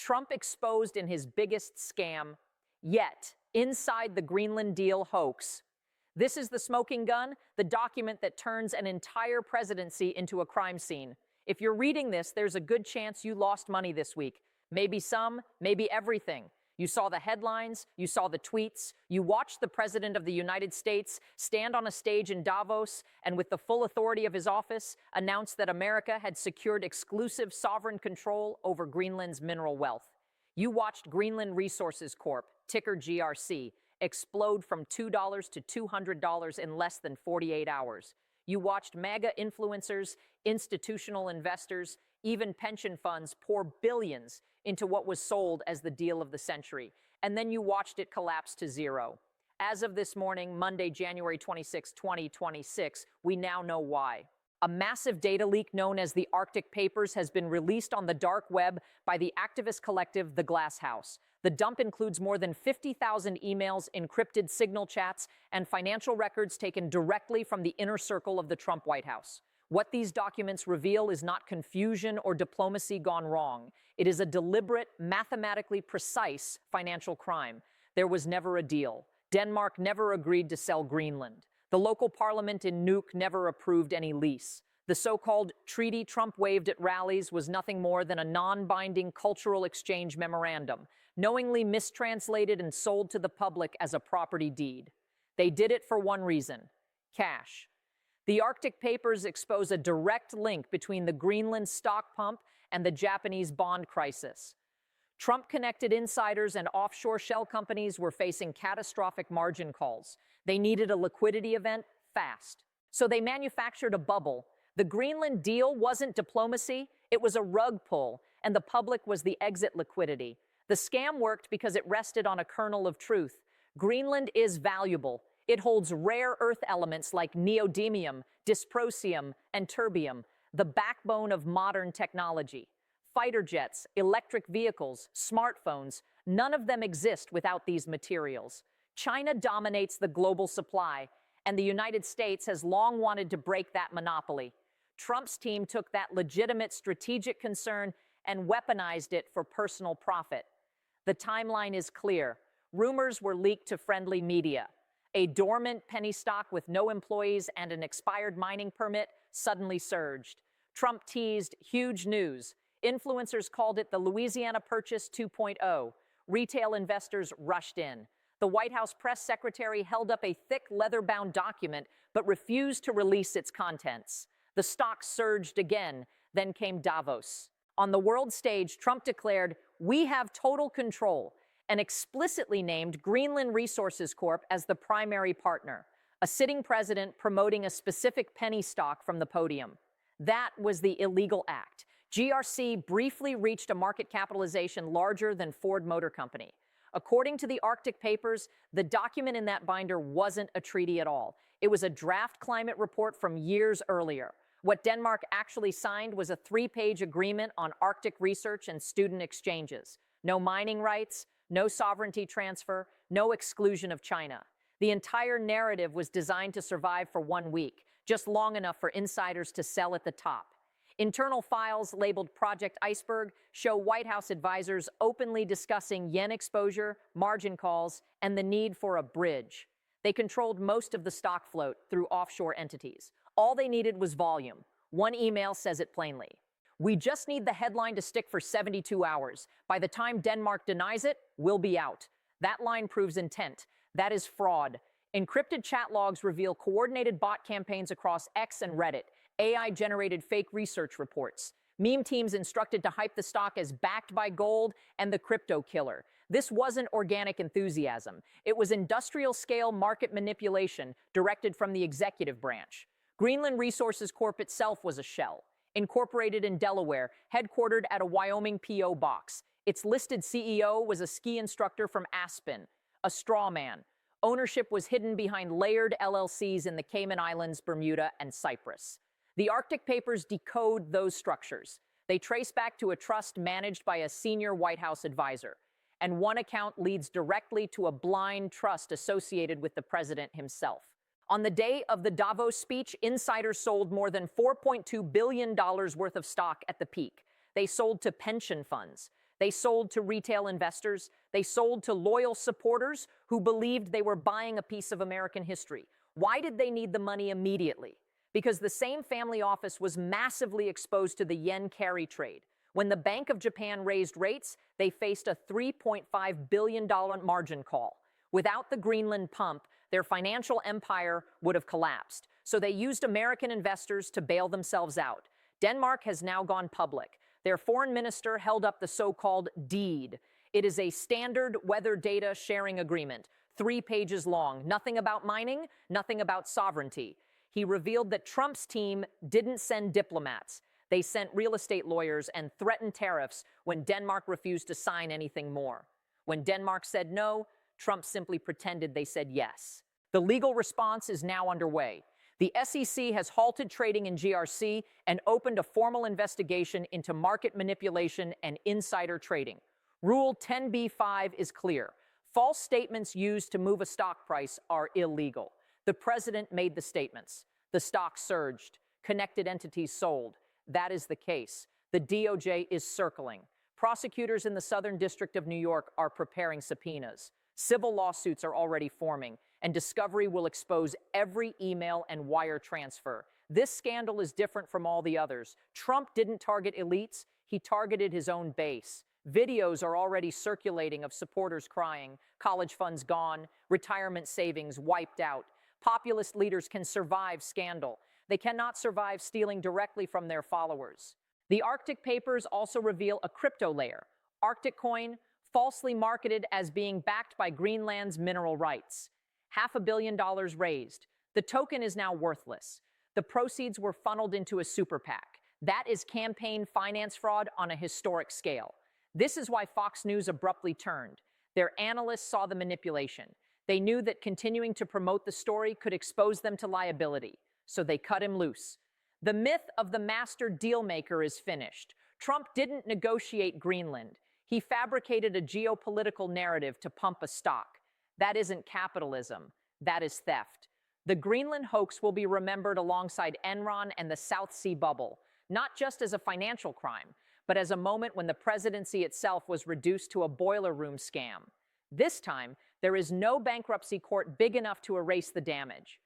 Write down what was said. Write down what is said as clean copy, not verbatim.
Trump exposed in his biggest scam yet, inside the Greenland deal hoax. This is the smoking gun, the document that turns an entire presidency into a crime scene. If you're reading this, there's a good chance you lost money this week. Maybe some, maybe everything. You saw the headlines, you saw the tweets, you watched the President of the United States stand on a stage in Davos and with the full authority of his office announce that America had secured exclusive sovereign control over Greenland's mineral wealth. You watched Greenland Resources Corp, ticker GRC, explode from $2 to $200 in less than 48 hours. You watched mega influencers, institutional investors, even pension funds pour billions into what was sold as the deal of the century. And then you watched it collapse to zero. As of this morning, Monday, January 26, 2026, we now know why. A massive data leak known as the Arctic Papers has been released on the dark web by the activist collective The Glass House. The dump includes more than 50,000 emails, encrypted signal chats, and financial records taken directly from the inner circle of the Trump White House. What these documents reveal is not confusion or diplomacy gone wrong. It is a deliberate, mathematically precise financial crime. There was never a deal. Denmark never agreed to sell Greenland. The local parliament in Nuuk never approved any lease. The so-called treaty Trump waved at rallies was nothing more than a non-binding cultural exchange memorandum, knowingly mistranslated and sold to the public as a property deed. They did it for one reason: cash. The Arctic Papers expose a direct link between the Greenland stock pump and the Japanese bond crisis. Trump-connected insiders and offshore shell companies were facing catastrophic margin calls. They needed a liquidity event fast. So they manufactured a bubble. The Greenland deal wasn't diplomacy, it was a rug pull, and the public was the exit liquidity. The scam worked because it rested on a kernel of truth. Greenland is valuable. It holds rare earth elements like neodymium, dysprosium, and terbium, the backbone of modern technology. Fighter jets, electric vehicles, smartphones, none of them exist without these materials. China dominates the global supply, and the United States has long wanted to break that monopoly. Trump's team took that legitimate strategic concern and weaponized it for personal profit. The timeline is clear. Rumors were leaked to friendly media. A dormant penny stock with no employees and an expired mining permit suddenly surged. Trump teased huge news. Influencers called it the Louisiana Purchase 2.0. Retail investors rushed in. The White House press secretary held up a thick leather-bound document but refused to release its contents. The stock surged again, then came Davos. On the world stage, Trump declared, "We have total control," and explicitly named Greenland Resources Corp as the primary partner, a sitting president promoting a specific penny stock from the podium. That was the illegal act. GRC briefly reached a market capitalization larger than Ford Motor Company. According to the Arctic Papers, the document in that binder wasn't a treaty at all. It was a draft climate report from years earlier. What Denmark actually signed was a 3-page agreement on Arctic research and student exchanges. No mining rights, no sovereignty transfer, no exclusion of China. The entire narrative was designed to survive for 1 week, just long enough for insiders to sell at the top. Internal files labeled Project Iceberg show White House advisors openly discussing yen exposure, margin calls, and the need for a bridge. They controlled most of the stock float through offshore entities. All they needed was volume. One email says it plainly. "We just need the headline to stick for 72 hours. By the time Denmark denies it, we'll be out." That line proves intent. That is fraud. Encrypted chat logs reveal coordinated bot campaigns across X and Reddit. AI-generated fake research reports. Meme teams instructed to hype the stock as backed by gold and the crypto killer. This wasn't organic enthusiasm. It was industrial-scale market manipulation directed from the executive branch. Greenland Resources Corp itself was a shell, incorporated in Delaware, headquartered at a Wyoming P.O. box. Its listed CEO was a ski instructor from Aspen, a straw man. Ownership was hidden behind layered LLCs in the Cayman Islands, Bermuda, and Cyprus. The Arctic Papers decode those structures. They trace back to a trust managed by a senior White House advisor. And one account leads directly to a blind trust associated with the president himself. On the day of the Davos speech, insiders sold more than $4.2 billion worth of stock at the peak. They sold to pension funds. They sold to retail investors. They sold to loyal supporters who believed they were buying a piece of American history. Why did they need the money immediately? Because the same family office was massively exposed to the yen carry trade. When the Bank of Japan raised rates, they faced a $3.5 billion margin call. Without the Greenland pump, their financial empire would have collapsed. So they used American investors to bail themselves out. Denmark has now gone public. Their foreign minister held up the so-called deed. It is a standard weather data sharing agreement, 3 pages long, nothing about mining, nothing about sovereignty. He revealed that Trump's team didn't send diplomats. They sent real estate lawyers and threatened tariffs when Denmark refused to sign anything more. When Denmark said no, Trump simply pretended they said yes. The legal response is now underway. The SEC has halted trading in GRC and opened a formal investigation into market manipulation and insider trading. Rule 10b-5 is clear. False statements used to move a stock price are illegal. The president made the statements. The stock surged. Connected entities sold. That is the case. The DOJ is circling. Prosecutors in the Southern District of New York are preparing subpoenas. Civil lawsuits are already forming, and discovery will expose every email and wire transfer. This scandal is different from all the others. Trump didn't target elites, he targeted his own base. Videos are already circulating of supporters crying, college funds gone, retirement savings wiped out. Populist leaders can survive scandal. They cannot survive stealing directly from their followers. The Arctic papers also reveal a crypto layer, Arctic coin, falsely marketed as being backed by Greenland's mineral rights. $500 million raised. The token is now worthless. The proceeds were funneled into a super PAC. That is campaign finance fraud on a historic scale. This is why Fox News abruptly turned. Their analysts saw the manipulation. They knew that continuing to promote the story could expose them to liability, so they cut him loose. The myth of the master dealmaker is finished. Trump didn't negotiate Greenland. He fabricated a geopolitical narrative to pump a stock. That isn't capitalism. That is theft. The Greenland hoax will be remembered alongside Enron and the South Sea bubble, not just as a financial crime, but as a moment when the presidency itself was reduced to a boiler room scam. This time, there is no bankruptcy court big enough to erase the damage.